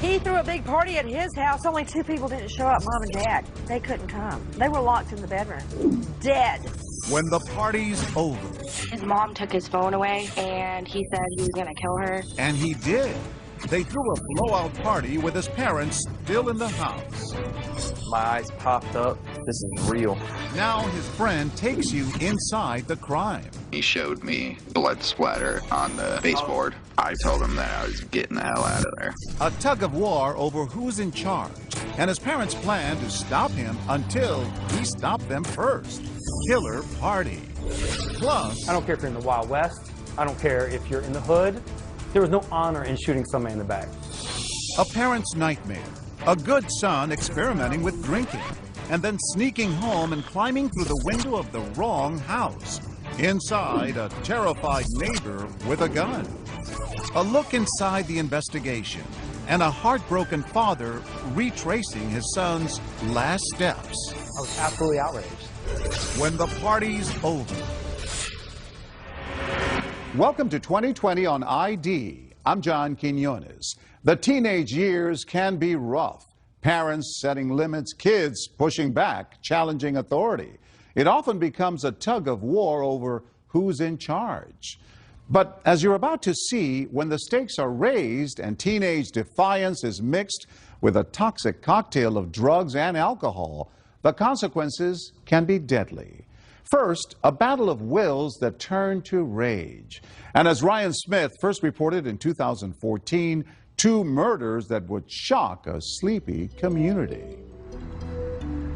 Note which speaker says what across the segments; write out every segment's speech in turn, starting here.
Speaker 1: He threw a big party at his house. Only 2 people didn't show up, Mom and Dad. They couldn't come. They were locked in the bedroom. Dead.
Speaker 2: When the party's over.
Speaker 3: His mom took his phone away, and he said he was going to kill her.
Speaker 2: And he did. They threw a blowout party with his parents still in the house.
Speaker 4: My eyes popped up. This is real.
Speaker 2: Now his friend takes you inside the crime.
Speaker 5: He showed me blood splatter on the baseboard. I told him that I was getting the hell out of there.
Speaker 2: A tug of war over who's in charge. And his parents plan to stop him until he stopped them first. Killer party. Plus,
Speaker 6: I don't care if you're in the Wild West. I don't care if you're in the hood. There was no honor in shooting somebody in the back.
Speaker 2: a parent's nightmare. A good son experimenting with drinking, and then sneaking home and climbing through the window of the wrong house. Inside, a terrified neighbor with a gun. A look inside the investigation, and a heartbroken father retracing his son's last steps.
Speaker 6: I was absolutely outraged.
Speaker 2: When the party's over. Welcome to 2020 on ID. I'm John Quinones. The teenage years can be rough. Parents setting limits, kids pushing back, challenging authority. It often becomes a tug of war over who's in charge. But as you're about to see, when the stakes are raised and teenage defiance is mixed with a toxic cocktail of drugs and alcohol, the consequences can be deadly. First, a battle of wills that turn to rage. And as Ryan Smith first reported in 2014, 2 murders that would shock a sleepy community.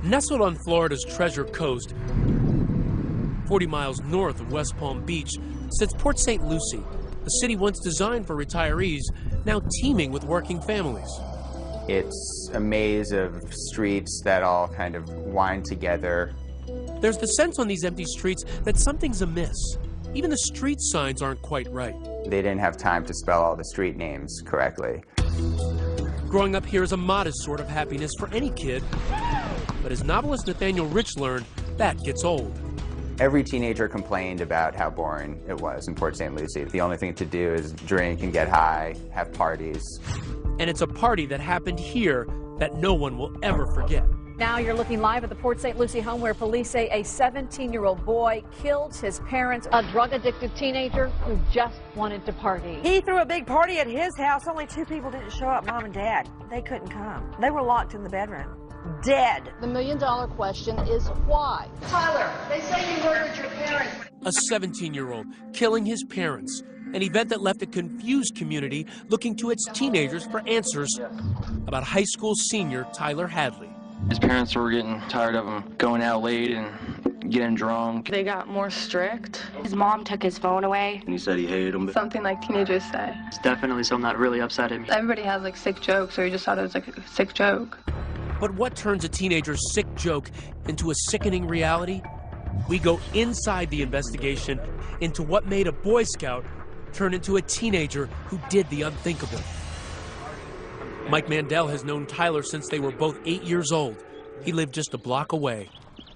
Speaker 7: Nestled on Florida's Treasure Coast, 40 miles north of West Palm Beach, sits Port St. Lucie, a city once designed for retirees, now teeming with working families.
Speaker 8: It's a maze of streets that all kind of wind together.
Speaker 7: There's the sense on these empty streets that something's amiss. Even the street signs aren't quite right.
Speaker 8: They didn't have time to spell all the street names correctly.
Speaker 7: Growing up here is a modest sort of happiness for any kid, but as novelist Nathaniel Rich learned, that gets old.
Speaker 8: Every teenager complained about how boring it was in Port St. Lucie. The only thing to do is drink and get high, have parties.
Speaker 7: And it's a party that happened here that no one will ever forget.
Speaker 9: Now you're looking live at the Port St. Lucie home where police say a 17-year-old boy killed his parents, a drug-addicted teenager who just wanted to party.
Speaker 1: He threw a big party at his house. Only 2 people didn't show up, Mom and Dad. They couldn't come. They were locked in the bedroom. Dead.
Speaker 10: The million-dollar question is why?
Speaker 1: Tyler, they say you murdered your parents.
Speaker 7: A 17-year-old killing his parents, an event that left a confused community looking to its teenagers for answers about high school senior Tyler Hadley.
Speaker 4: His parents were getting tired of him going out late and getting drunk.
Speaker 3: They got more strict. His mom took his phone away.
Speaker 4: And he said he hated him.
Speaker 11: Something like teenagers say.
Speaker 4: It's definitely something that really upset him.
Speaker 11: Everybody has like sick jokes, or he just thought it was like a sick joke.
Speaker 7: But what turns a teenager's sick joke into a sickening reality? We go inside the investigation into what made a Boy Scout turn into a teenager who did the unthinkable. Mike Mandel has known Tyler since they were both 8 years old. He lived just a block away.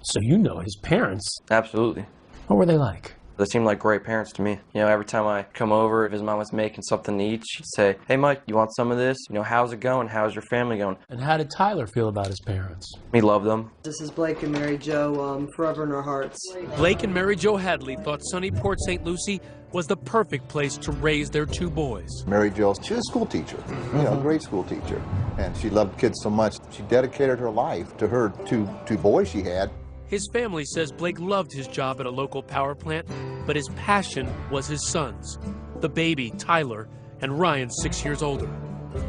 Speaker 12: So you know his parents?
Speaker 4: Absolutely.
Speaker 12: What were they like?
Speaker 4: They seemed like great parents to me. You know, every time I come over, if his mom was making something to eat, she'd say, "Hey, Mike, you want some of this? You know, how's it going? How's your family going?"
Speaker 12: And how did Tyler feel about his parents?
Speaker 4: He loved them.
Speaker 13: This is Blake and Mary Jo, forever in our hearts.
Speaker 7: Blake and Mary Jo Hadley thought sunny Port St. Lucie was the perfect place to raise their 2 boys.
Speaker 14: Mary Jo, she was a school teacher, you know, a great school teacher. And she loved kids so much. She dedicated her life to her two boys she had.
Speaker 7: His family says Blake loved his job at a local power plant, but his passion was his sons, the baby, Tyler, and Ryan, 6 years older.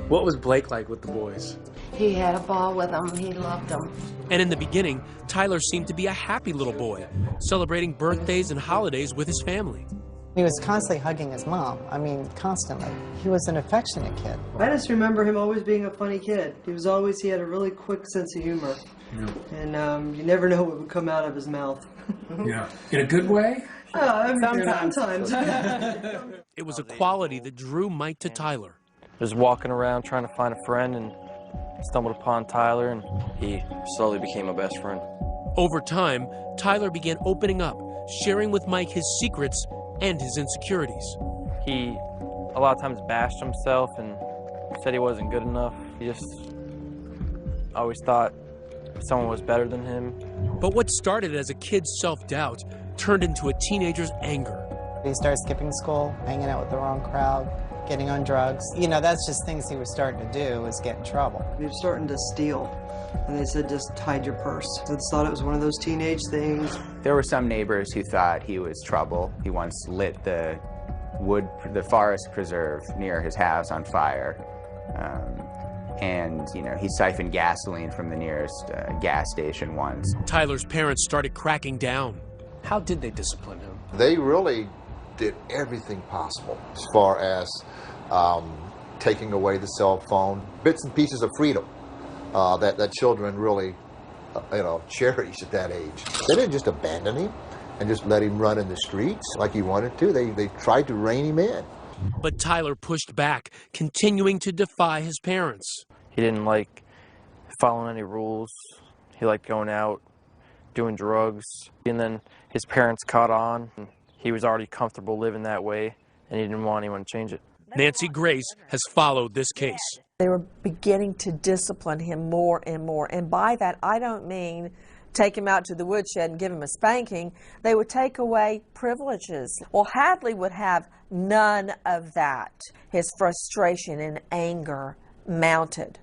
Speaker 12: What was Blake like with the boys?
Speaker 10: He had a ball with them. He loved them.
Speaker 7: And in the beginning, Tyler seemed to be a happy little boy, celebrating birthdays and holidays with his family.
Speaker 15: He was constantly hugging his mom. I mean, constantly. He was an affectionate kid.
Speaker 13: I just remember him always being a funny kid. He had a really quick sense of humor.
Speaker 12: Yeah.
Speaker 13: And you never know what would come out of his mouth.
Speaker 12: Yeah. In a good way?
Speaker 13: Sometimes.
Speaker 7: It was a quality that drew Mike to Tyler.
Speaker 4: Just walking around trying to find a friend and stumbled upon Tyler, and he slowly became my best friend.
Speaker 7: Over time, Tyler began opening up, sharing with Mike his secrets and his insecurities.
Speaker 4: He a lot of times bashed himself and Said he wasn't good enough. He just always thought someone was better than him.
Speaker 7: But what started as a kid's self-doubt turned into a teenager's anger.
Speaker 15: He started skipping school, hanging out with the wrong crowd, getting on drugs. You know, that's just things he was starting to do, was get in trouble.
Speaker 13: He was starting to steal. And they said, just hide your purse. So they thought it was one of those teenage things.
Speaker 8: There were some neighbors who thought he was trouble. He once lit the forest preserve near his house on fire. And, you know, he siphoned gasoline from the nearest gas station once.
Speaker 7: Tyler's parents started cracking down.
Speaker 12: How did they discipline him?
Speaker 14: They really did everything possible as far as taking away the cell phone, bits and pieces of freedom that children really, cherish at that age. They didn't just abandon him and just let him run in the streets like he wanted to. They tried to rein him in.
Speaker 7: But Tyler pushed back, continuing to defy his parents.
Speaker 4: He didn't like following any rules. He liked going out, doing drugs. And then his parents caught on. He was already comfortable living that way, and he didn't want anyone to change it.
Speaker 7: Nancy Grace has followed this case.
Speaker 1: They were beginning to discipline him more and more. And by that, I don't mean take him out to the woodshed and give him a spanking. They would take away privileges. Well, Hadley would have none of that. His frustration and anger mounted.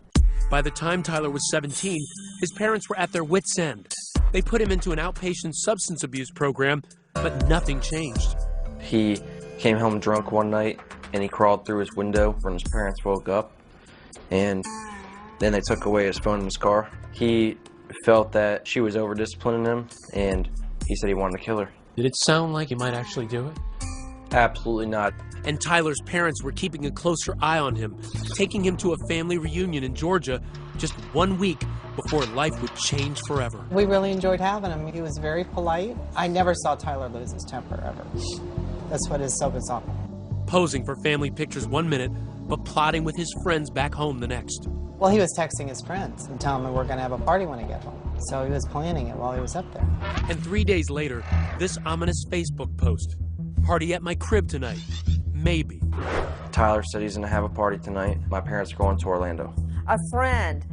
Speaker 7: By the time Tyler was 17, his parents were at their wits' end. They put him into an outpatient substance abuse program, but nothing changed.
Speaker 4: He came home drunk one night, and he crawled through his window when his parents woke up, and then they took away his phone in his car. He felt that she was over-disciplining him, and he said he wanted to kill her.
Speaker 12: Did it sound like he might actually do it?
Speaker 4: Absolutely not.
Speaker 7: And Tyler's parents were keeping a closer eye on him, taking him to a family reunion in Georgia just 1 week before life would change forever.
Speaker 15: We really enjoyed having him. He was very polite. I never saw Tyler lose his temper, ever. That's what is so bizarre.
Speaker 7: Posing for family pictures 1 minute, but plotting with his friends back home the next.
Speaker 15: Well, he was texting his friends and telling them we're going to have a party when I get home. So he was planning it while he was up there.
Speaker 7: And 3 days later, this ominous Facebook post. Party at my crib tonight. Maybe.
Speaker 4: Tyler said he's going to have a party tonight. My parents are going to Orlando.
Speaker 1: A friend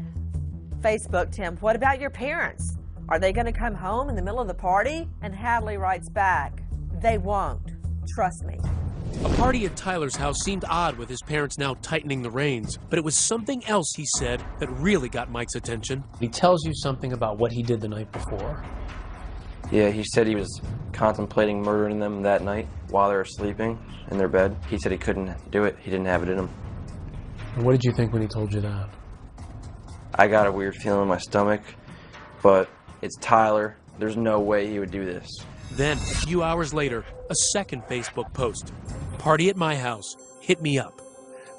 Speaker 1: Facebooked him, what about your parents? Are they going to come home in the middle of the party? And Hadley writes back, they won't. Trust me.
Speaker 7: A party at Tyler's house seemed odd with his parents now tightening the reins, but it was something else he said that really got Mike's attention.
Speaker 12: He tells you something about what he did the night before.
Speaker 4: Yeah, he said he was contemplating murdering them that night while they were sleeping in their bed. He said he couldn't do it. He didn't have it in him.
Speaker 12: And what did you think when he told you that?
Speaker 4: I got a weird feeling in my stomach, but it's Tyler. There's no way he would do this.
Speaker 7: Then, a few hours later, a second Facebook post. Party at my house. Hit me up.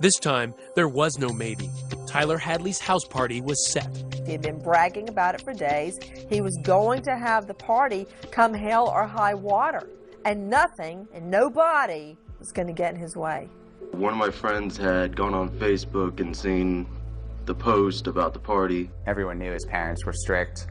Speaker 7: This time, there was no maybe. Tyler Hadley's house party was set.
Speaker 1: He had been bragging about it for days. He was going to have the party come hell or high water. And nothing and nobody was going to get in his way.
Speaker 16: One of my friends had gone on Facebook and seen the post about the party.
Speaker 8: Everyone knew his parents were strict.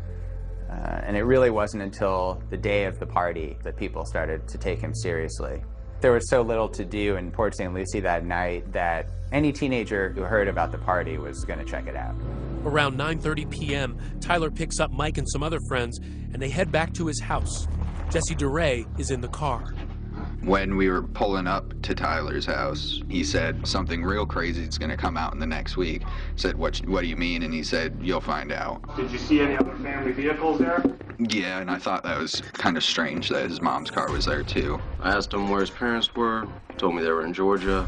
Speaker 8: And it really wasn't until the day of the party that people started to take him seriously. There was so little to do in Port St. Lucie that night that any teenager who heard about the party was going to check it out.
Speaker 7: Around 9:30 p.m., Tyler picks up Mike and some other friends, and they head back to his house. Jesse DeRay is in the car.
Speaker 5: When we were pulling up to Tyler's house, he said something real crazy is going to come out in the next week. I said, what do you mean? And he said, you'll find out.
Speaker 6: Did you see any other family vehicles there?
Speaker 5: Yeah, and I thought that was kind of strange that his mom's car was there too.
Speaker 16: I asked him where his parents were, told me they were in Georgia.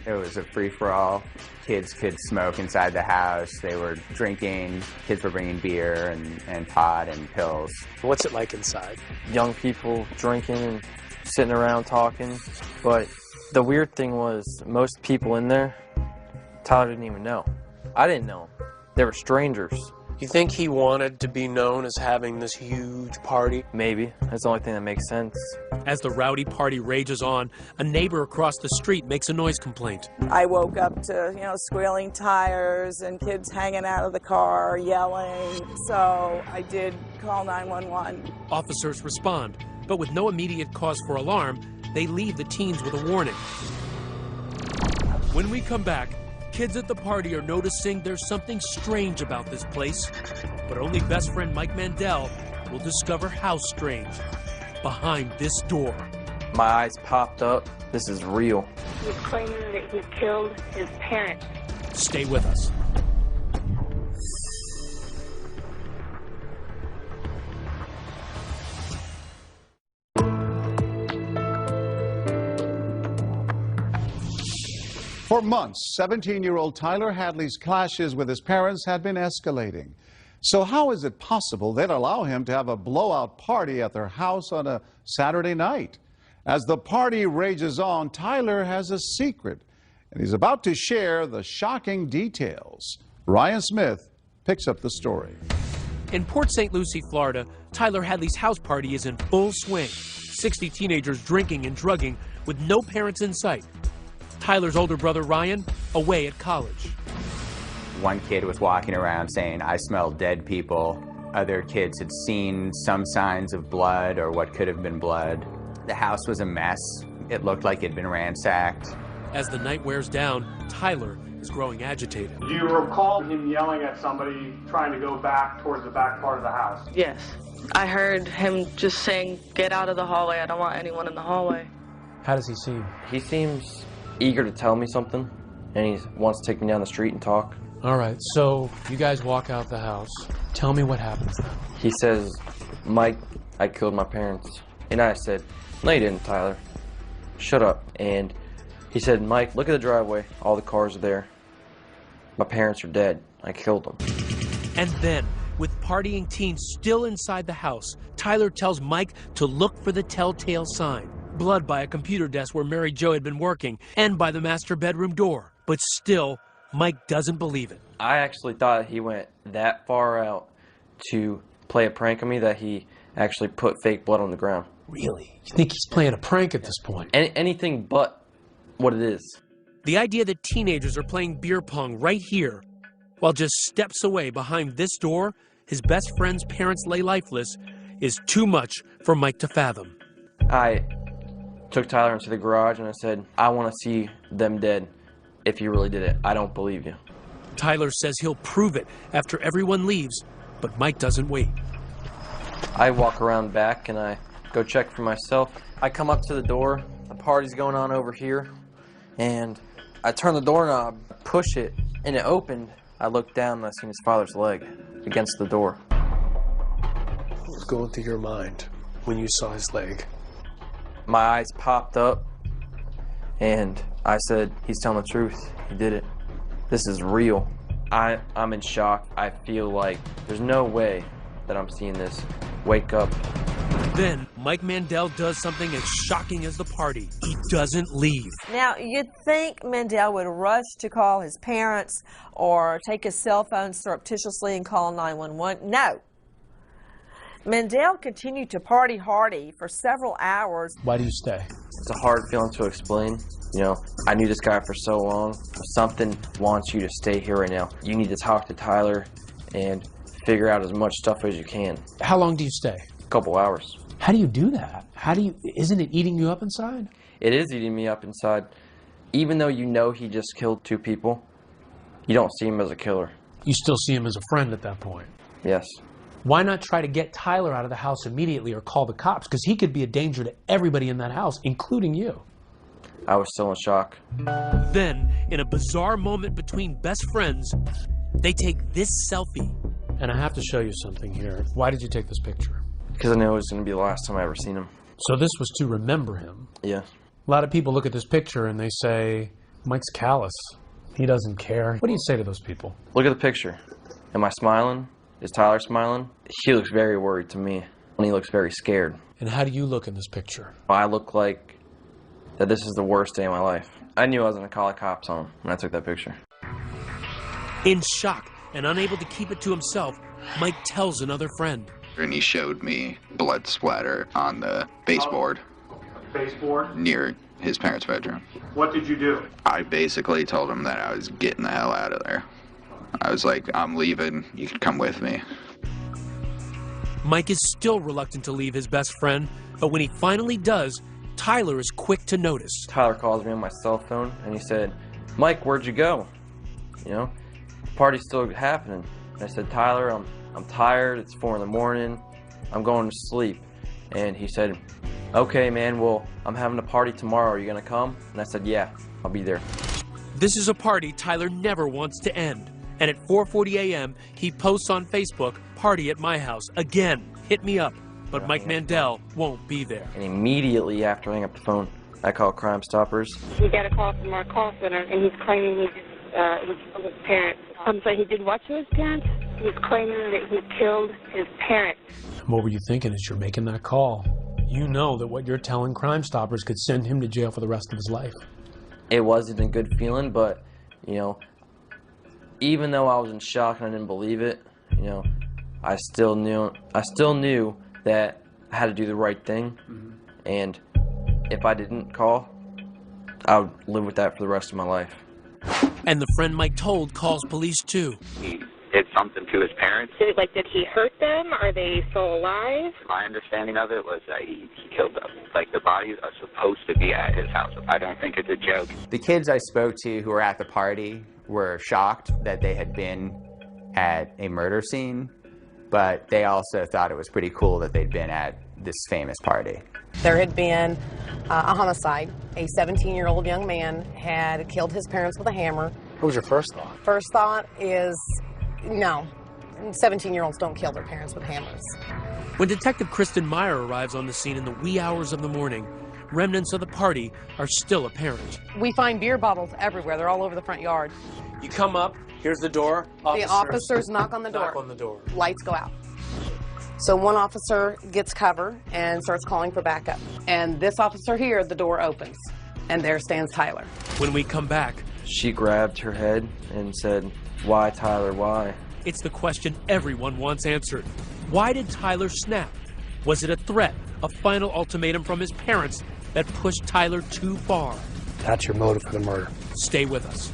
Speaker 8: It was a free-for-all. Kids could smoke inside the house. They were drinking. Kids were bringing beer and pot and pills.
Speaker 12: What's it like inside?
Speaker 4: Young people drinking and sitting around talking. But the weird thing was, most people in there, Tyler didn't even know. I didn't know. They were strangers.
Speaker 12: You think he wanted to be known as having this huge party?
Speaker 4: Maybe. That's the only thing that makes sense.
Speaker 7: As the rowdy party rages on, a neighbor across the street makes a noise complaint.
Speaker 17: I woke up to, squealing tires and kids hanging out of the car, yelling. So I did call 911.
Speaker 7: Officers respond, but with no immediate cause for alarm, they leave the teens with a warning. When we come back, kids at the party are noticing there's something strange about this place, but only best friend Mike Mandel will discover how strange behind this door.
Speaker 4: My eyes popped up. This is real.
Speaker 3: He's claiming that he killed his parents.
Speaker 7: Stay with us.
Speaker 2: For months, 17-year-old Tyler Hadley's clashes with his parents had been escalating. So how is it possible they'd allow him to have a blowout party at their house on a Saturday night? As the party rages on, Tyler has a secret, and he's about to share the shocking details. Ryan Smith picks up the story.
Speaker 7: In Port St. Lucie, Florida, Tyler Hadley's house party is in full swing. 60 teenagers drinking and drugging with no parents in sight. Tyler's older brother, Ryan, away at college.
Speaker 8: One kid was walking around saying, "I smell dead people." Other kids had seen some signs of blood or what could have been blood. The house was a mess. It looked like it had been ransacked.
Speaker 7: As the night wears down, Tyler is growing agitated.
Speaker 6: Do you recall him yelling at somebody trying to go back towards the back part of the house?
Speaker 11: Yes. I heard him just saying, "Get out of the hallway. I don't want anyone in the hallway."
Speaker 7: How does he seem?
Speaker 4: He seems eager to tell me something, and he wants to take me down the street and talk.
Speaker 7: All right, so you guys walk out the house. Tell me what happens now.
Speaker 4: He says, "Mike, I killed my parents." And I said, "No, you didn't, Tyler. Shut up." And he said, "Mike, look at the driveway. All the cars are there. My parents are dead. I killed them."
Speaker 7: And then, with partying teens still inside the house, Tyler tells Mike to look for the telltale sign. Blood by a computer desk where Mary Jo had been working, and by the master bedroom door. But still, Mike doesn't believe it.
Speaker 4: I actually thought he went that far out to play a prank on me that he actually put fake blood on the ground.
Speaker 7: Really? You think he's playing a prank at this point?
Speaker 4: Anything but what it is.
Speaker 7: The idea that teenagers are playing beer pong right here, while just steps away behind this door, his best friend's parents lay lifeless, is too much for Mike to fathom.
Speaker 4: I took Tyler into the garage and I said, "I want to see them dead. If you really did it, I don't believe you."
Speaker 7: Tyler says he'll prove it after everyone leaves, but Mike doesn't wait.
Speaker 4: I walk around back and I go check for myself. I come up to the door, the party's going on over here, and I turn the doorknob, push it, and it opened. I looked down and I seen his father's leg against the door.
Speaker 12: What was going through your mind when you saw his leg?
Speaker 4: My eyes popped up, and I said, "He's telling the truth. He did it. This is real." I'm in shock. I feel like there's no way that I'm seeing this. Wake up.
Speaker 7: Then Mike Mandel does something as shocking as the party. He doesn't leave.
Speaker 1: Now, you'd think Mandel would rush to call his parents or take his cell phone surreptitiously and call 911. No. Mandel continued to party hardy for several hours.
Speaker 7: Why do you stay?
Speaker 4: It's a hard feeling to explain. You know, I knew this guy for so long. Something wants you to stay here right now. You need to talk to Tyler and figure out as much stuff as you can.
Speaker 7: How long do you stay?
Speaker 4: A couple hours.
Speaker 7: How do you do that? Isn't it eating you up inside?
Speaker 4: It is eating me up inside. Even though you know he just killed 2 people, you don't see him as a killer.
Speaker 7: You still see him as a friend at that point?
Speaker 4: Yes.
Speaker 7: Why not try to get Tyler out of the house immediately or call the cops? Because he could be a danger to everybody in that house, including you.
Speaker 4: I was still in shock.
Speaker 7: Then, in a bizarre moment between best friends, they take this selfie. And I have to show you something here. Why did you take this picture?
Speaker 4: Because I knew it was going to be the last time I ever seen him.
Speaker 7: So this was to remember him?
Speaker 4: Yeah.
Speaker 7: A lot of people look at this picture and they say, Mike's callous. He doesn't care. What do you say to those people?
Speaker 4: Look at the picture. Am I smiling? Is Tyler smiling? He looks very worried to me. And he looks very scared.
Speaker 7: And how do you look in this picture?
Speaker 4: I look like that this is the worst day of my life. I knew I was going to call the cops on him when I took that picture.
Speaker 7: In shock and unable to keep it to himself, Mike tells another friend.
Speaker 5: And he showed me blood splatter on the baseboard.
Speaker 6: Baseboard?
Speaker 5: Near his parents' bedroom.
Speaker 6: What did you do?
Speaker 5: I basically told him that I was getting the hell out of there. I was like, "I'm leaving, you can come with me."
Speaker 7: Mike is still reluctant to leave his best friend, but when he finally does, Tyler is quick to notice.
Speaker 4: Tyler calls me on my cell phone and he said, Mike, where'd you go? You know, party's still happening. And I said, Tyler, I'm tired. It's 4 in the morning. I'm going to sleep. And he said, okay, man, well, I'm having a party tomorrow. Are you going to come? And I said, yeah, I'll be there.
Speaker 7: This is a party Tyler never wants to end. And at 4:40 a.m., he posts on Facebook, "Party at my house. Again, hit me up." But Mike Mandel won't be there.
Speaker 4: And immediately after I hang up the phone, I call Crime Stoppers.
Speaker 3: He got a call from our call center, and he's claiming he killed his parents. I'm sorry, he did what to his parents? He's claiming that he killed his parents.
Speaker 6: What were you thinking as you're making that call? You know that what you're telling Crime Stoppers could send him to jail for the rest of his life.
Speaker 4: It wasn't a good feeling, but, you know, even though I was in shock and I didn't believe it, you know, I still knew that I had to do the right thing. And if I didn't call, I would live with that for the rest of my life.
Speaker 7: And the friend Mike told calls police too.
Speaker 18: He did something to his parents.
Speaker 3: Did he hurt them? Are they still alive?
Speaker 18: My understanding of it was that he killed them. Like, the bodies are supposed to be at his house. I don't think it's a joke.
Speaker 8: The kids I spoke to who were at the party were shocked that they had been at a murder scene, but they also thought it was pretty cool that they'd been at this famous party.
Speaker 19: There had been a homicide. A 17-year-old young man had killed his parents with a hammer.
Speaker 12: What was your first thought?
Speaker 19: First thought is, no, 17-year-olds don't kill their parents with hammers.
Speaker 7: When Detective Kristen Meyer arrives on the scene in the wee hours of the morning, remnants of the party are still apparent.
Speaker 19: We find beer bottles everywhere. They're all over the front yard.
Speaker 6: You come up, here's the door.
Speaker 19: The officers knock on the door.
Speaker 6: Knock on the door.
Speaker 19: Lights go out. So one officer gets cover and starts calling for backup. And this officer here, the door opens. And there stands Tyler.
Speaker 7: When we come back,
Speaker 4: she grabbed her head and said, "Why, Tyler, why?"
Speaker 7: It's the question everyone wants answered. Why did Tyler snap? Was it a threat, a final ultimatum from his parents that pushed Tyler too far?
Speaker 12: That's your motive for the murder.
Speaker 7: Stay with us.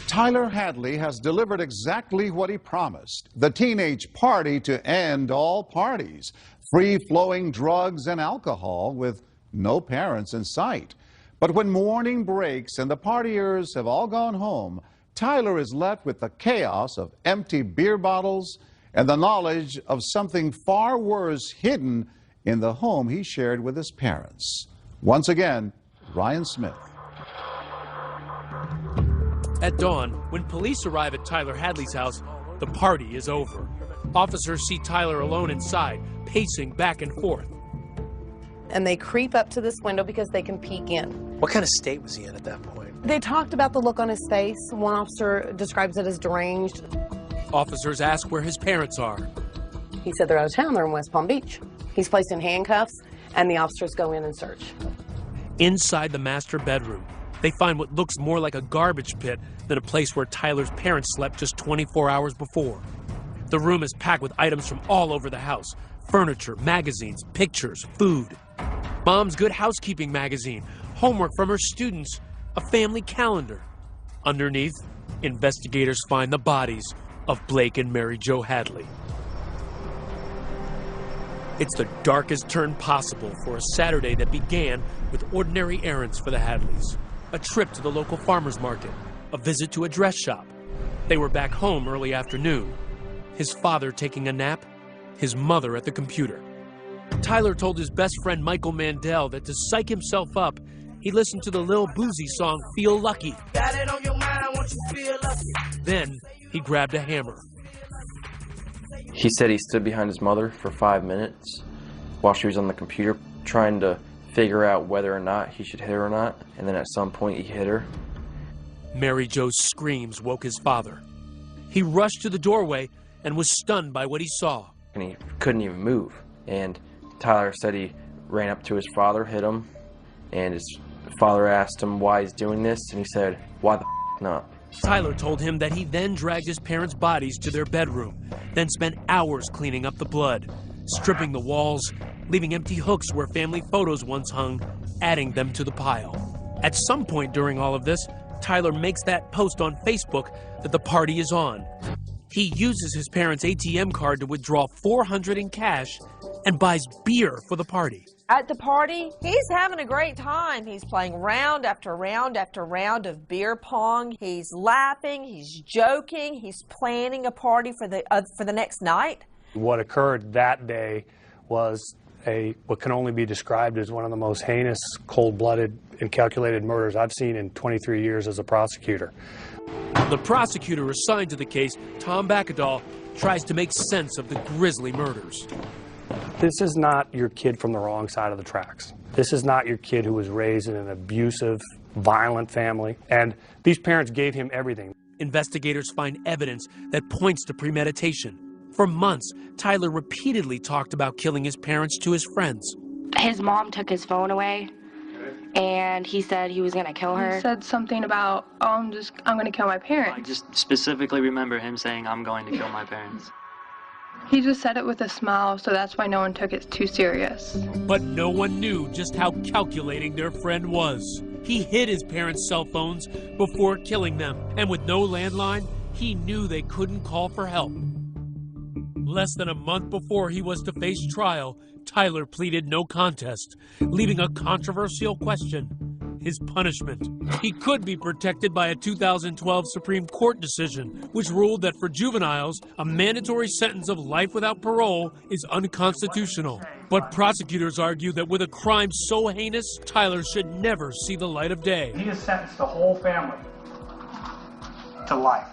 Speaker 2: Tyler Hadley has delivered exactly what he promised, the teenage party to end all parties, free-flowing drugs and alcohol with no parents in sight. But when morning breaks and the partiers have all gone home, Tyler is left with the chaos of empty beer bottles and the knowledge of something far worse hidden in the home he shared with his parents. Once again, Ryan Smith.
Speaker 7: At dawn, when police arrive at Tyler Hadley's house, the party is over. Officers see Tyler alone inside, pacing back and forth.
Speaker 19: And they creep up to this window because they can peek in.
Speaker 12: What kind of state was he in at that point?
Speaker 19: They talked about the look on his face. One officer describes it as deranged.
Speaker 7: Officers ask where his parents are.
Speaker 19: He said they're out of town, they're in West Palm Beach. He's placed in handcuffs, and the officers go in and search.
Speaker 7: Inside the master bedroom, they find what looks more like a garbage pit than a place where Tyler's parents slept just 24 hours before. The room is packed with items from all over the house: furniture, magazines, pictures, food. Mom's Good Housekeeping magazine, homework from her students, a family calendar. Underneath, investigators find the bodies of Blake and Mary Jo Hadley. It's the darkest turn possible for a Saturday that began with ordinary errands for the Hadleys. A trip to the local farmer's market, a visit to a dress shop. They were back home early afternoon. His father taking a nap, his mother at the computer. Tyler told his best friend Michael Mandel that to psych himself up, he listened to the Lil Boosie song Feel Lucky. Got it on your mind, I want you to feel lucky. Then he grabbed a hammer.
Speaker 4: He said he stood behind his mother for 5 minutes while she was on the computer trying to figure out whether or not he should hit her or not, and then at some point he hit her.
Speaker 7: Mary Jo's screams woke his father. He rushed to the doorway and was stunned by what he saw.
Speaker 4: And he couldn't even move. And Tyler said he ran up to his father, hit him, and his father asked him why he's doing this, and he said, "Why the f not?"
Speaker 7: Tyler told him that he then dragged his parents' bodies to their bedroom, then spent hours cleaning up the blood, stripping the walls, leaving empty hooks where family photos once hung, adding them to the pile. At some point during all of this, Tyler makes that post on Facebook that the party is on. He uses his parents' ATM card to withdraw $400 in cash and buys beer for the party.
Speaker 1: At the party, he's having a great time. He's playing round after round after round of beer pong. He's laughing, he's joking, he's planning a party for the next night.
Speaker 12: What occurred that day was what can only be described as one of the most heinous, cold-blooded, and calculated murders I've seen in 23 years as a prosecutor.
Speaker 7: The prosecutor assigned to the case, Tom Bakkedahl, tries to make sense of the grisly murders.
Speaker 12: This is not your kid from the wrong side of the tracks. This is not your kid who was raised in an abusive, violent family. And these parents gave him everything.
Speaker 7: Investigators find evidence that points to premeditation. For months, Tyler repeatedly talked about killing his parents to his friends.
Speaker 20: His mom took his phone away, and he said he was going to kill her.
Speaker 21: He said something about, oh, I'm going to kill my parents.
Speaker 22: I just specifically remember him saying, I'm going to kill my parents.
Speaker 21: He just said it with a smile, so that's why no one took it too serious.
Speaker 7: But no one knew just how calculating their friend was. He hid his parents' cell phones before killing them, and with no landline, he knew they couldn't call for help. Less than a month before he was to face trial, Tyler pleaded no contest, leaving a controversial question: his punishment. He could be protected by a 2012 Supreme Court decision, which ruled that for juveniles, a mandatory sentence of life without parole is unconstitutional. But prosecutors argue that with a crime so heinous, Tyler should never see the light of day.
Speaker 23: He has sentenced the whole family to life.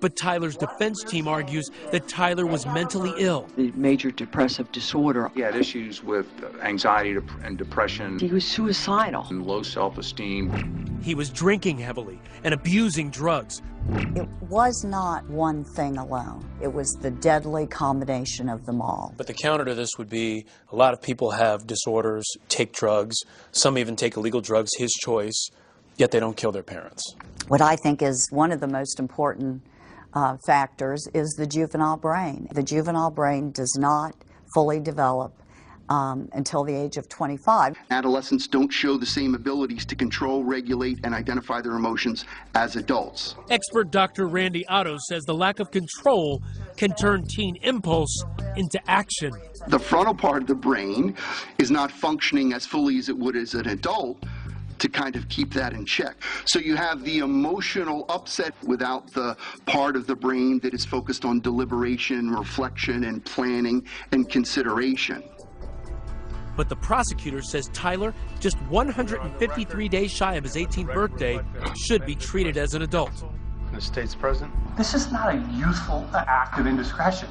Speaker 7: But Tyler's defense team argues that Tyler was mentally ill.
Speaker 24: The major depressive disorder.
Speaker 25: He had issues with anxiety and depression.
Speaker 24: He was suicidal.
Speaker 25: And low self-esteem.
Speaker 7: He was drinking heavily and abusing drugs.
Speaker 26: It was not one thing alone. It was the deadly combination of them all.
Speaker 6: But the counter to this would be a lot of people have disorders, take drugs, some even take illegal drugs, his choice, yet they don't kill their parents.
Speaker 26: What I think is one of the most important factors is the juvenile brain. The juvenile brain does not fully develop until the age of 25.
Speaker 27: Adolescents don't show the same abilities to control, regulate, and identify their emotions as adults.
Speaker 7: Expert Dr. Randy Otto says the lack of control can turn teen impulse into action.
Speaker 27: The frontal part of the brain is not functioning as fully as it would as an adult to kind of keep that in check. So you have the emotional upset without the part of the brain that is focused on deliberation, reflection, and planning and consideration.
Speaker 7: But the prosecutor says Tyler, just 153 days shy of his 18th birthday, should be treated as an adult.
Speaker 23: The state's president? This is not a youthful act of indiscretion.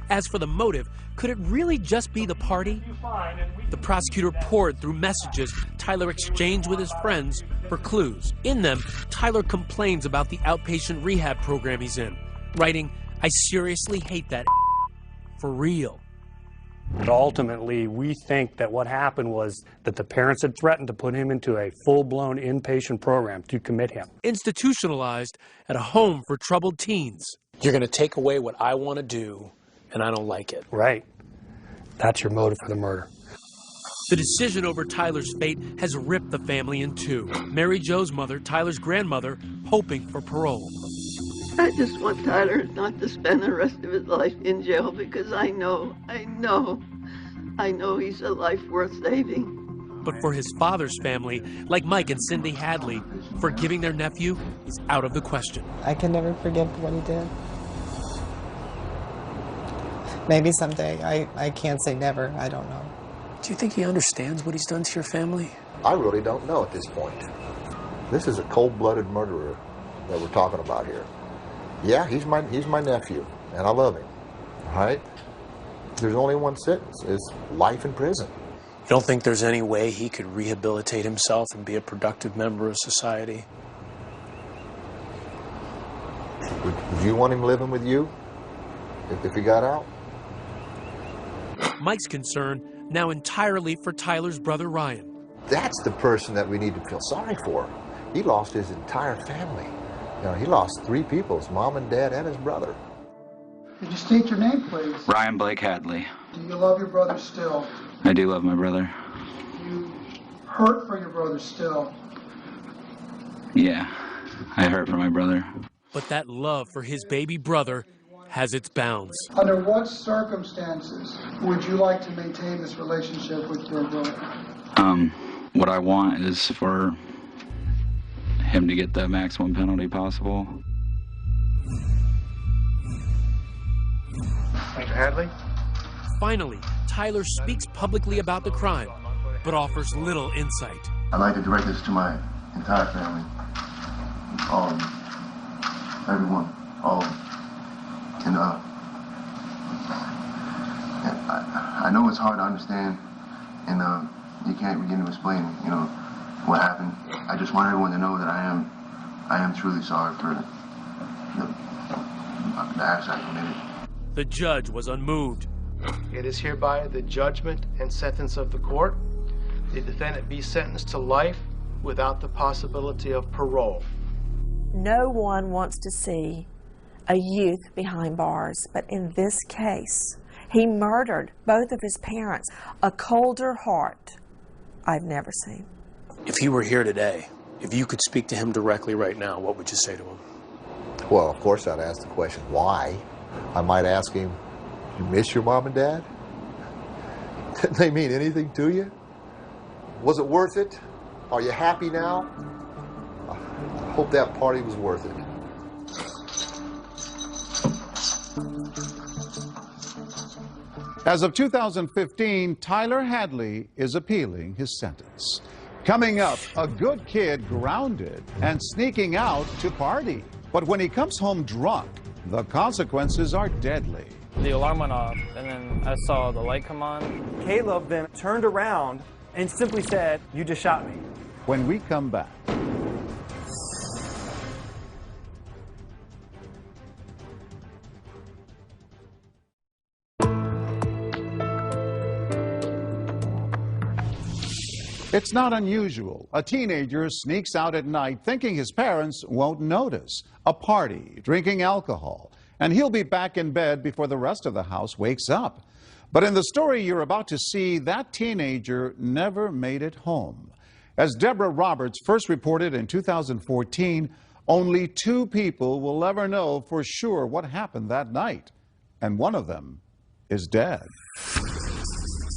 Speaker 7: As for the motive, could it really just be the party? The prosecutor poured through messages Tyler exchanged with his friends for clues. In them, Tyler complains about the outpatient rehab program he's in, writing, "I seriously hate that for real."
Speaker 12: But ultimately, we think that what happened was that the parents had threatened to put him into a full-blown inpatient program to commit him.
Speaker 7: Institutionalized at a home for troubled teens.
Speaker 6: You're going to take away what I want to do, and I don't like it.
Speaker 12: Right. That's your motive for the murder.
Speaker 7: The decision over Tyler's fate has ripped the family in two. Mary Jo's mother, Tyler's grandmother, hoping for parole.
Speaker 28: I just want Tyler not to spend the rest of his life in jail because I know he's a life worth saving.
Speaker 7: But for his father's family, like Mike and Cindy Hadley, forgiving their nephew is out of the question.
Speaker 15: I can never forgive what he did. Maybe someday. I can't say never. I don't know.
Speaker 6: Do you think he understands what he's done to your family?
Speaker 14: I really don't know at this point. This is a cold-blooded murderer that we're talking about here. Yeah, he's my nephew, and I love him. All right? There's only one sentence. It's life in prison.
Speaker 6: You don't think there's any way he could rehabilitate himself and be a productive member of society?
Speaker 14: Would you want him living with you if he got out?
Speaker 7: Mike's concern now entirely for Tyler's brother Ryan.
Speaker 14: That's the person that we need to feel sorry for. He lost his entire family. You know, he lost 3 people, his mom and dad and his brother.
Speaker 23: Could you state your name, please?
Speaker 5: Ryan Blake Hadley.
Speaker 23: Do you love your brother still?
Speaker 5: I do love my brother.
Speaker 23: Do you hurt for your brother still?
Speaker 5: Yeah, I hurt for my brother.
Speaker 7: But that love for his baby brother has its bounds.
Speaker 23: Under what circumstances would you like to maintain this relationship with your brother?
Speaker 25: What I want is for him to get the maximum penalty possible.
Speaker 23: Mr. Hadley?
Speaker 7: Finally, Tyler speaks publicly about the crime, but offers little insight.
Speaker 3: I'd like to direct this to my entire family, all of them, everyone, all of them. And I know it's hard to understand, and you can't begin to explain, what happened. I just want everyone to know that I am truly sorry for the acts I committed.
Speaker 7: The judge was unmoved.
Speaker 9: It is hereby the judgment and sentence of the court. The defendant be sentenced to life without the possibility of parole.
Speaker 1: No one wants to see a youth behind bars, but in this case, he murdered both of his parents. A colder heart I've never seen.
Speaker 6: If he were here today, if you could speak to him directly right now, what would you say to him?
Speaker 14: Well, of course I'd ask the question, why? I might ask him, you miss your mom and dad? Didn't they mean anything to you? Was it worth it? Are you happy now? I hope that party was worth it.
Speaker 2: As of 2015, Tyler Hadley is appealing his sentence. Coming up, a good kid grounded and sneaking out to party. But when he comes home drunk, the consequences are deadly.
Speaker 10: The alarm went off, and then I saw the light come on.
Speaker 11: Caleb then turned around and simply said, "You just shot me."
Speaker 2: When we come back. It's not unusual. A teenager sneaks out at night thinking his parents won't notice. A party, drinking alcohol, and he'll be back in bed before the rest of the house wakes up. But in the story you're about to see, that teenager never made it home. As Deborah Roberts first reported in 2014, only 2 people will ever know for sure what happened that night. And one of them is dead.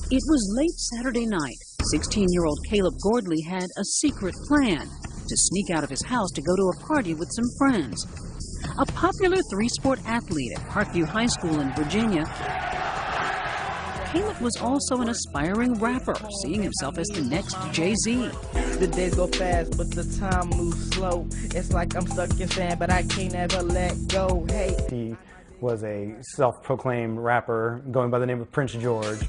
Speaker 13: It was late Saturday night. 16-year-old Caleb Gordley had a secret plan to sneak out of his house to go to a party with some friends. A popular 3-sport athlete at Parkview High School in Virginia, Caleb was also an aspiring rapper, seeing himself as the next Jay-Z.
Speaker 16: The days go fast, but the time moves slow. It's like I'm stuck in sand, but I can't ever let go. Hey.
Speaker 11: He was a self-proclaimed rapper going by the name of Prince George.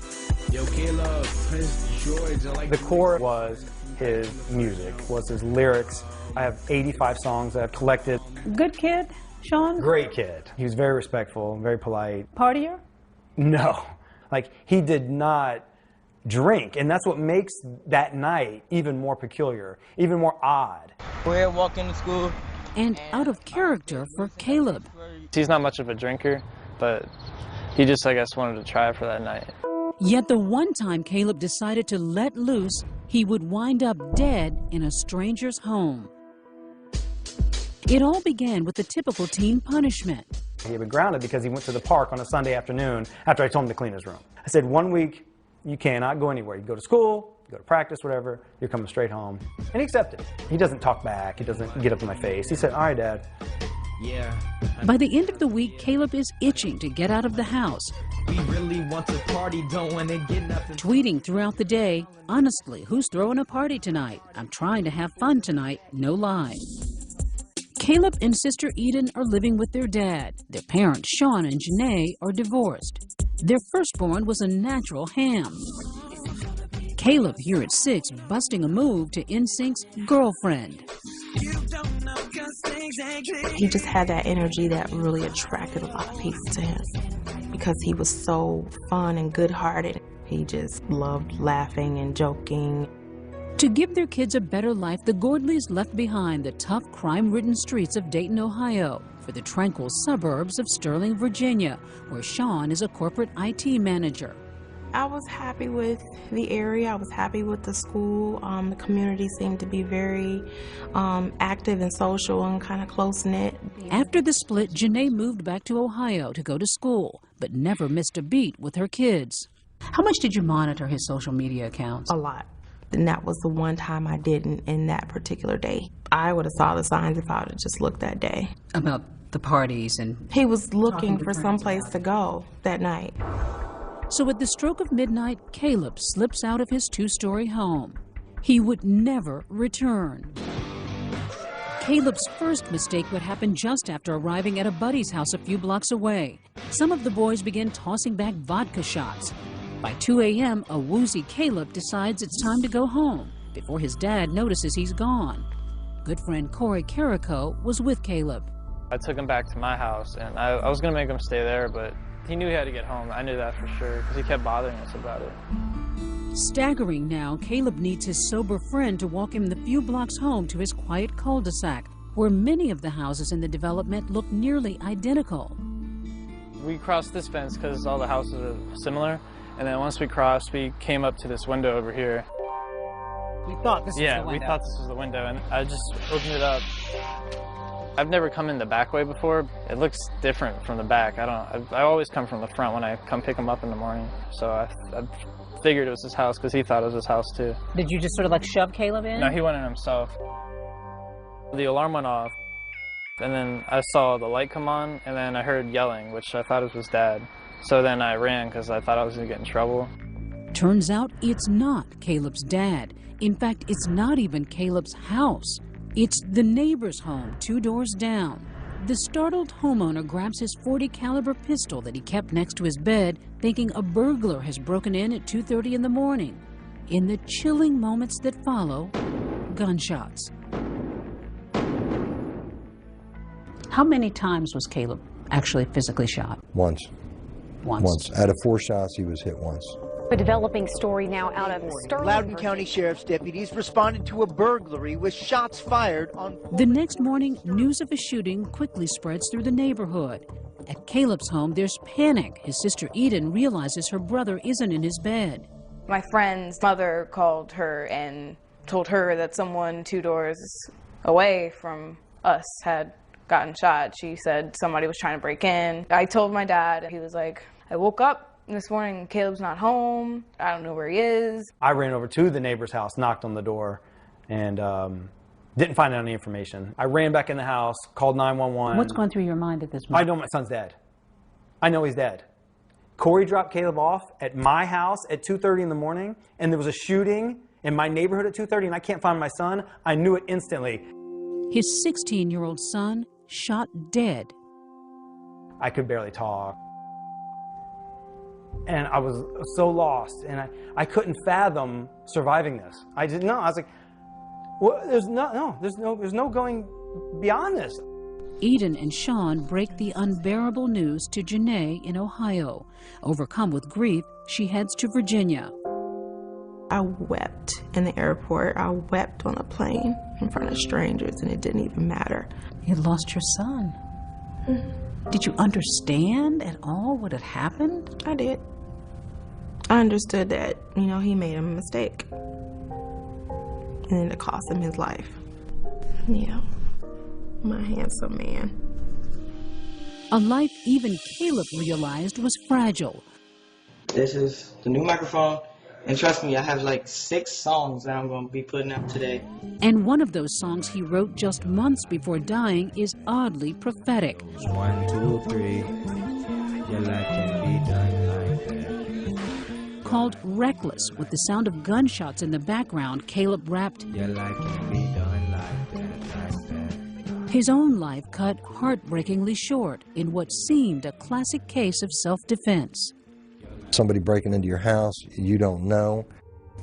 Speaker 16: Yo, Caleb, Prince George.
Speaker 11: The core was his music, was his lyrics. I have 85 songs that I've collected.
Speaker 17: Good kid, Sean?
Speaker 11: Great kid. He was very respectful, very polite.
Speaker 17: Partier?
Speaker 11: No. Like, he did not drink, and that's what makes that night even more peculiar, even more odd.
Speaker 16: We're walking to school.
Speaker 13: And out of character for Caleb.
Speaker 10: He's not much of a drinker, but he just, I guess, wanted to try it for that night.
Speaker 13: Yet the one time Caleb decided to let loose, he would wind up dead in a stranger's home. It all began with the typical teen punishment.
Speaker 11: He had been grounded because he went to the park on a Sunday afternoon after I told him to clean his room. I said, 1 week, you cannot go anywhere. You go to school, you go to practice, whatever, you're coming straight home. And he accepted it. He doesn't talk back. He doesn't get up in my face. He said, all right, Dad.
Speaker 16: Yeah.
Speaker 13: By the end of the week, Caleb is itching to get out of the house.
Speaker 16: We really want to party, don't want to get nothing.
Speaker 13: Tweeting throughout the day, honestly, who's throwing a party tonight? I'm trying to have fun tonight, no lie. Caleb and sister Eden are living with their dad. Their parents, Sean and Janae, are divorced. Their firstborn was a natural ham. Caleb, here at 6, busting a move to NSYNC's Girlfriend.
Speaker 18: He just had that energy that really attracted a lot of people to him because he was so fun and good-hearted. He just loved laughing and joking.
Speaker 13: To give their kids a better life, the Gordleys left behind the tough, crime-ridden streets of Dayton, Ohio, for the tranquil suburbs of Sterling, Virginia, where Sean is a corporate IT manager.
Speaker 18: I was happy with the area. I was happy with the school. The community seemed to be very active and social and kind of close-knit.
Speaker 13: After the split, Janae moved back to Ohio to go to school, but never missed a beat with her kids. How much did you monitor his social media accounts?
Speaker 18: A lot. And that was the one time I didn't in that particular day. I would have saw the signs if I would have just looked that day.
Speaker 13: About the parties and...
Speaker 18: He was looking for someplace to go that night.
Speaker 13: So at the stroke of midnight, Caleb slips out of his two-story home. He would never return. Caleb's first mistake would happen just after arriving at a buddy's house a few blocks away. Some of the boys begin tossing back vodka shots. By 2 a.m., a woozy Caleb decides it's time to go home before his dad notices he's gone. Good friend Corey Carrico was with Caleb.
Speaker 10: I took him back to my house, and I was going to make him stay there, but he knew he had to get home. I knew that for sure, because he kept bothering us about it.
Speaker 13: Staggering now, Caleb needs his sober friend to walk him the few blocks home to his quiet cul-de-sac, where many of the houses in the development look nearly identical.
Speaker 10: We crossed this fence because all the houses are similar, and then once we crossed, we came up to this window over here.
Speaker 4: We thought this was the window.
Speaker 10: Yeah, we thought this was the window, and I just opened it up. I've never come in the back way before. It looks different from the back. I always come from the front when I come pick him up in the morning. So I figured it was his house because he thought it was his house too.
Speaker 4: Did you just sort of like shove Caleb in?
Speaker 10: No, he went in himself. The alarm went off, and then I saw the light come on, and then I heard yelling, which I thought it was his dad. So then I ran because I thought I was going to get in trouble.
Speaker 13: Turns out it's not Caleb's dad. In fact, it's not even Caleb's house. It's the neighbor's home 2 doors down. The startled homeowner grabs his .40 caliber pistol that he kept next to his bed, thinking a burglar has broken in at 2:30 in the morning. In the chilling moments that follow, gunshots. How many times was Caleb actually physically shot?
Speaker 8: Once.
Speaker 13: Once.
Speaker 8: Out of 4 shots, he was hit once.
Speaker 19: A developing story now out of Sterling.
Speaker 4: Loudoun County Sheriff's deputies responded to a burglary with shots fired on...
Speaker 13: The next morning, news of a shooting quickly spreads through the neighborhood. At Caleb's home, there's panic. His sister Eden realizes her brother isn't in his bed.
Speaker 20: My friend's mother called her and told her that someone 2 doors away from us had gotten shot. She said somebody was trying to break in. I told my dad, and he was like, I woke up this morning, Caleb's not home. I don't know where he is.
Speaker 11: I ran over to the neighbor's house, knocked on the door, and didn't find out any information. I ran back in the house, called 911.
Speaker 13: What's going through your mind at this moment?
Speaker 11: I know my son's dead. I know he's dead. Corey dropped Caleb off at my house at 2:30 in the morning, and there was a shooting in my neighborhood at 2:30, and I can't find my son. I knew it instantly.
Speaker 13: His 16-year-old son shot dead.
Speaker 11: I could barely talk. And I was so lost, and I couldn't fathom surviving this. I didn't know. I was like, well, there's no going beyond this.
Speaker 13: Eden and Sean break the unbearable news to Janae in Ohio. Overcome with grief, she heads to Virginia.
Speaker 18: I wept in the airport. I wept on a plane in front of strangers, and it didn't even matter.
Speaker 13: You lost your son. Did you understand at all what had happened?
Speaker 18: I did. I understood that, he made a mistake. And then it cost him his life. Yeah. My handsome man.
Speaker 13: A life even Caleb realized was fragile.
Speaker 21: This is the new microphone. And trust me, I have like 6 songs that I'm going to be putting out today.
Speaker 13: And one of those songs he wrote just months before dying is oddly prophetic.
Speaker 22: 1, 2, 3, your life can be done like that.
Speaker 13: Called Reckless, with the sound of gunshots in the background, Caleb rapped,
Speaker 22: your life can be done like that.
Speaker 13: His own life cut heartbreakingly short in what seemed a classic case of self-defense.
Speaker 8: Somebody breaking into your house, you don't know.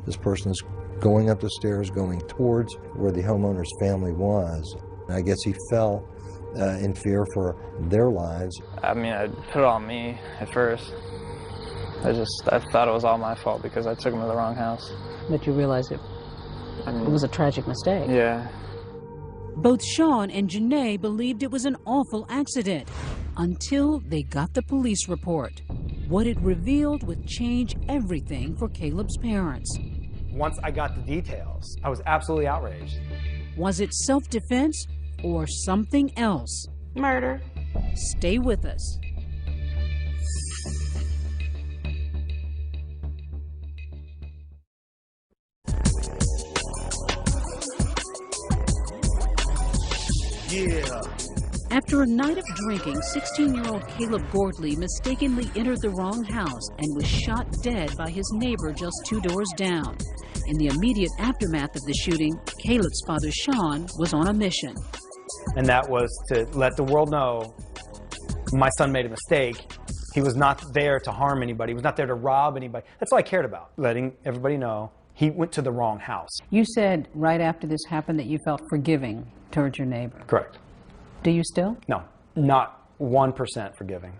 Speaker 8: This person is going up the stairs, going towards where the homeowner's family was. I guess he fell in fear for their lives.
Speaker 10: I mean, I put it on me at first. I thought it was all my fault because I took him to the wrong house.
Speaker 4: But you realized it was a tragic mistake.
Speaker 10: Yeah.
Speaker 13: Both Sean and Janae believed it was an awful accident until they got the police report. What it revealed would change everything for Caleb's parents.
Speaker 11: Once I got the details, I was absolutely outraged.
Speaker 13: Was it self-defense or something else?
Speaker 18: Murder.
Speaker 13: Stay with us.
Speaker 11: Yeah.
Speaker 13: After a night of drinking, 16-year-old Caleb Gordley mistakenly entered the wrong house and was shot dead by his neighbor just 2 doors down. In the immediate aftermath of the shooting, Caleb's father, Sean, was on a mission.
Speaker 11: And that was to let the world know my son made a mistake. He was not there to harm anybody. He was not there to rob anybody. That's all I cared about, letting everybody know he went to the wrong house.
Speaker 17: You said right after this happened that you felt forgiving towards your neighbor.
Speaker 11: Correct.
Speaker 17: Do you still?
Speaker 11: No, not 1% forgiving.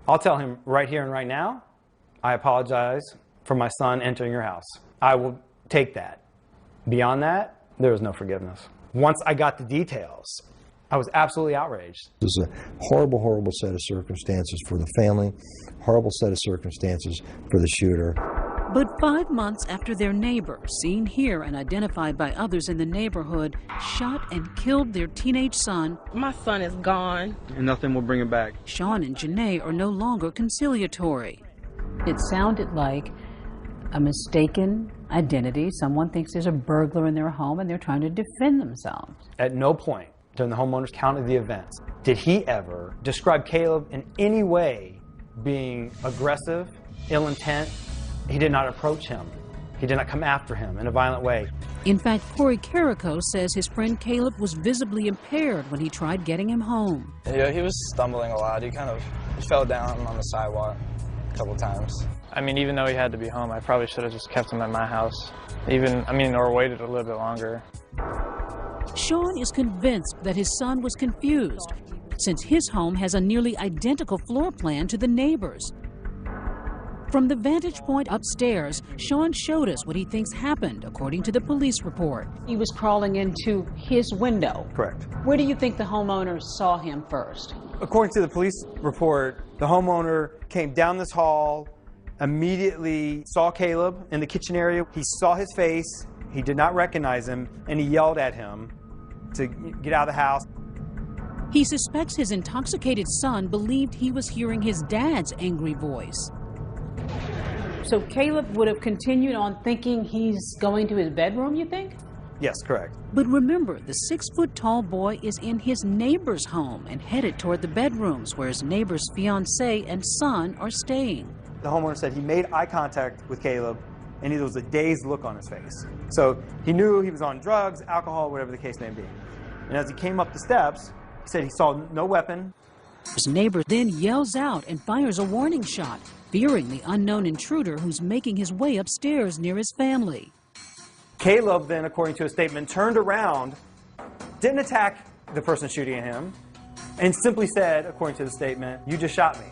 Speaker 11: I'll tell him right here and right now, I apologize for my son entering your house. I will take that. Beyond that, there was no forgiveness. Once I got the details, I was absolutely outraged.
Speaker 8: It was a horrible, horrible set of circumstances for the family, horrible set of circumstances for the shooter.
Speaker 13: But 5 months after their neighbor, seen here and identified by others in the neighborhood, shot and killed their teenage son,
Speaker 18: My son is gone.
Speaker 11: And nothing will bring him back.
Speaker 13: Sean and Janae are no longer conciliatory.
Speaker 17: It sounded like a mistaken identity. Someone thinks there's a burglar in their home and they're trying to defend themselves.
Speaker 11: At no point during the homeowner's count of the events did he ever describe Caleb in any way being aggressive, ill intent. He did not approach him. He did not come after him in a violent way.
Speaker 13: In fact, Corey Carrico says his friend Caleb was visibly impaired when he tried getting him home.
Speaker 10: Yeah, he was stumbling a lot. He kind of fell down on the sidewalk a couple times. I mean, even though he had to be home, I probably should have just kept him at my house. Or waited a little bit longer.
Speaker 13: Sean is convinced that his son was confused, since his home has a nearly identical floor plan to the neighbor's. From the vantage point upstairs, Sean showed us what he thinks happened, according to the police report.
Speaker 17: He was crawling into his window.
Speaker 11: Correct.
Speaker 17: Where do you think the homeowners saw him first?
Speaker 11: According to the police report, the homeowner came down this hall, immediately saw Caleb in the kitchen area. He saw his face, he did not recognize him, and he yelled at him to get out of the house.
Speaker 13: He suspects his intoxicated son believed he was hearing his dad's angry voice.
Speaker 17: So Caleb would have continued on thinking he's going to his bedroom, you think?
Speaker 11: Yes, correct.
Speaker 13: But remember, the 6-foot-tall boy is in his neighbor's home and headed toward the bedrooms where his neighbor's fiancée and son are staying.
Speaker 11: The homeowner said he made eye contact with Caleb and there was a dazed look on his face. So he knew he was on drugs, alcohol, whatever the case may be. And as he came up the steps, he said he saw no weapon.
Speaker 13: His neighbor then yells out and fires a warning shot, fearing the unknown intruder who's making his way upstairs near his family.
Speaker 11: Caleb then, according to a statement, turned around, didn't attack the person shooting at him, and simply said, according to the statement, "You just shot me."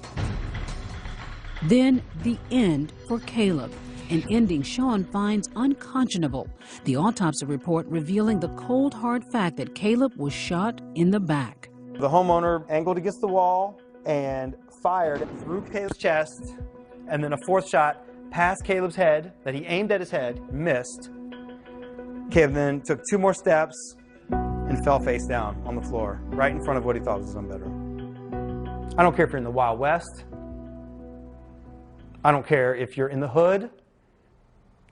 Speaker 13: Then the end for Caleb, an ending Sean finds unconscionable. The autopsy report revealing the cold, hard fact that Caleb was shot in the back.
Speaker 11: The homeowner angled against the wall and fired through Caleb's chest, and then a fourth shot past Caleb's head that he aimed at his head, missed. Caleb then took 2 more steps and fell face down on the floor, right in front of what he thought was his own bedroom. I don't care if you're in the Wild West. I don't care if you're in the hood.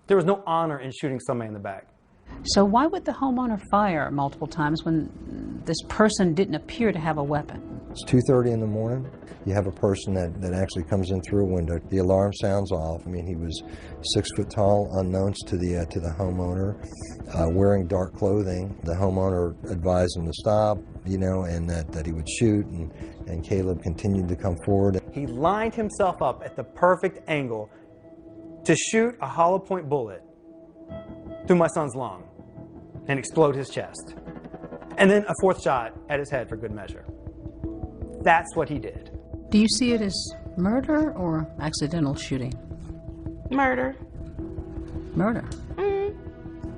Speaker 11: There was no honor in shooting somebody in the back.
Speaker 17: So why would the homeowner fire multiple times when this person didn't appear to have a weapon?
Speaker 8: It's 2:30 in the morning. You have a person that actually comes in through a window. The alarm sounds off. I mean, he was 6 foot tall, unknowns to the homeowner, wearing dark clothing. The homeowner advised him to stop, and that he would shoot, and Caleb continued to come forward.
Speaker 11: He lined himself up at the perfect angle to shoot a hollow point bullet through my son's lung and explode his chest. And then a fourth shot at his head for good measure. That's what he did.
Speaker 17: Do you see it as murder or accidental shooting?
Speaker 18: Murder.
Speaker 17: Murder?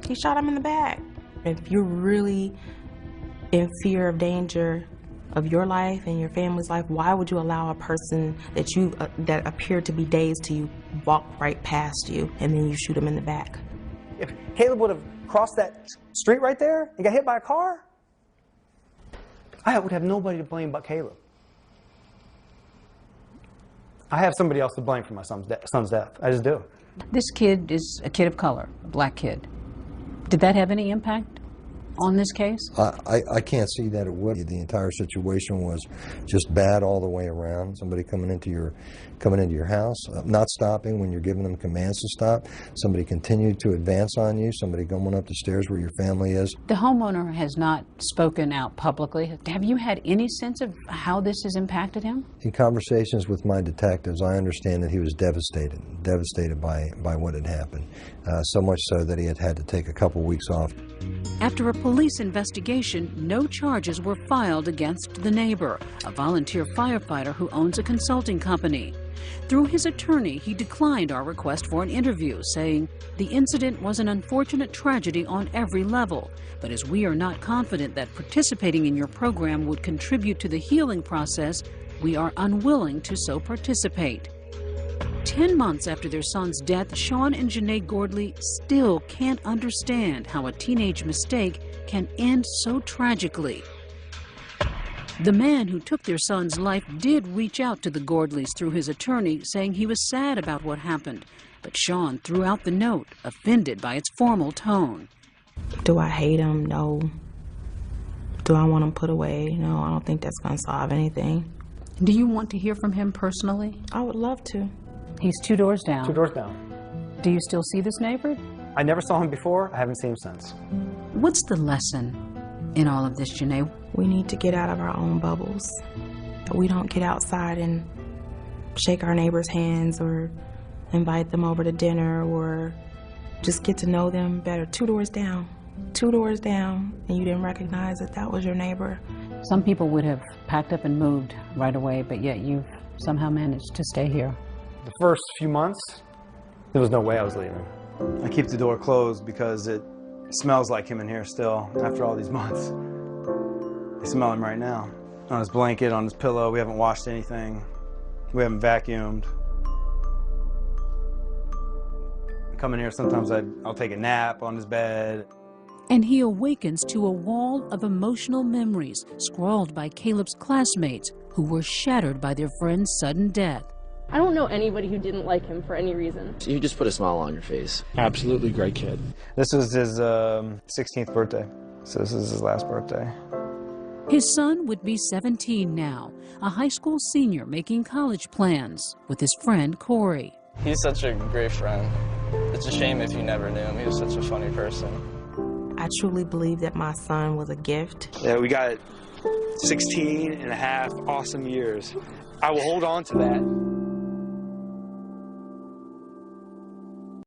Speaker 18: He shot him in the back. If you're really in fear of danger, of your life and your family's life, why would you allow a person that that appeared to be dazed to you walk right past you and then you shoot him in the back?
Speaker 11: If Caleb would have crossed that street right there and got hit by a car, I would have nobody to blame but Caleb. I have somebody else to blame for my son's death. I just do.
Speaker 17: This kid is a kid of color, a black kid. Did that have any impact on this case?
Speaker 8: I can't see that it would. The entire situation was just bad all the way around. Somebody coming into your house, not stopping when you're giving them commands to stop. Somebody continued to advance on you. Somebody going up the stairs where your family is.
Speaker 17: The homeowner has not spoken out publicly. Have you had any sense of how this has impacted him?
Speaker 8: In conversations with my detectives, I understand that he was devastated by what had happened. So much so that he had to take a couple weeks off.
Speaker 13: After a police investigation, no charges were filed against the neighbor, a volunteer firefighter who owns a consulting company. Through his attorney, he declined our request for an interview, saying, "The incident was an unfortunate tragedy on every level, but as we are not confident that participating in your program would contribute to the healing process, we are unwilling to so participate." 10 months after their son's death, Sean and Janae Gordley still can't understand how a teenage mistake can end so tragically. The man who took their son's life did reach out to the Gordleys through his attorney, saying he was sad about what happened, but Sean threw out the note, offended by its formal tone.
Speaker 18: Do I hate him? No. Do I want him put away? No, I don't think that's going to solve anything.
Speaker 17: Do you want to hear from him personally?
Speaker 18: I would love to.
Speaker 17: He's 2 doors down.
Speaker 11: 2 doors down.
Speaker 17: Do you still see this neighbor?
Speaker 11: I never saw him before. I haven't seen him since.
Speaker 17: What's the lesson in all of this, Janae?
Speaker 18: We need to get out of our own bubbles. We don't get outside and shake our neighbors' hands or invite them over to dinner or just get to know them better. 2 doors down. 2 doors down, and you didn't recognize that that was your neighbor.
Speaker 17: Some people would have packed up and moved right away, but yet you've somehow managed to stay here.
Speaker 11: The first few months, there was no way I was leaving. I keep the door closed because it smells like him in here still after all these months. I smell him right now. On his blanket, on his pillow. We haven't washed anything. We haven't vacuumed. I come in here, sometimes I'll take a nap on his bed.
Speaker 13: And he awakens to a wall of emotional memories scrawled by Caleb's classmates who were shattered by their friend's sudden death.
Speaker 5: I don't know anybody who didn't like him for any reason.
Speaker 12: You just put a smile on your face.
Speaker 11: Absolutely great kid. This was his 16th birthday, so this is his last birthday.
Speaker 13: His son would be 17 now, a high school senior making college plans with his friend Corey.
Speaker 10: He's such a great friend. It's a shame if you never knew him. He was such a funny person.
Speaker 18: I truly believe that my son was a gift.
Speaker 11: Yeah, we got 16 and a half awesome years. I will hold on to that.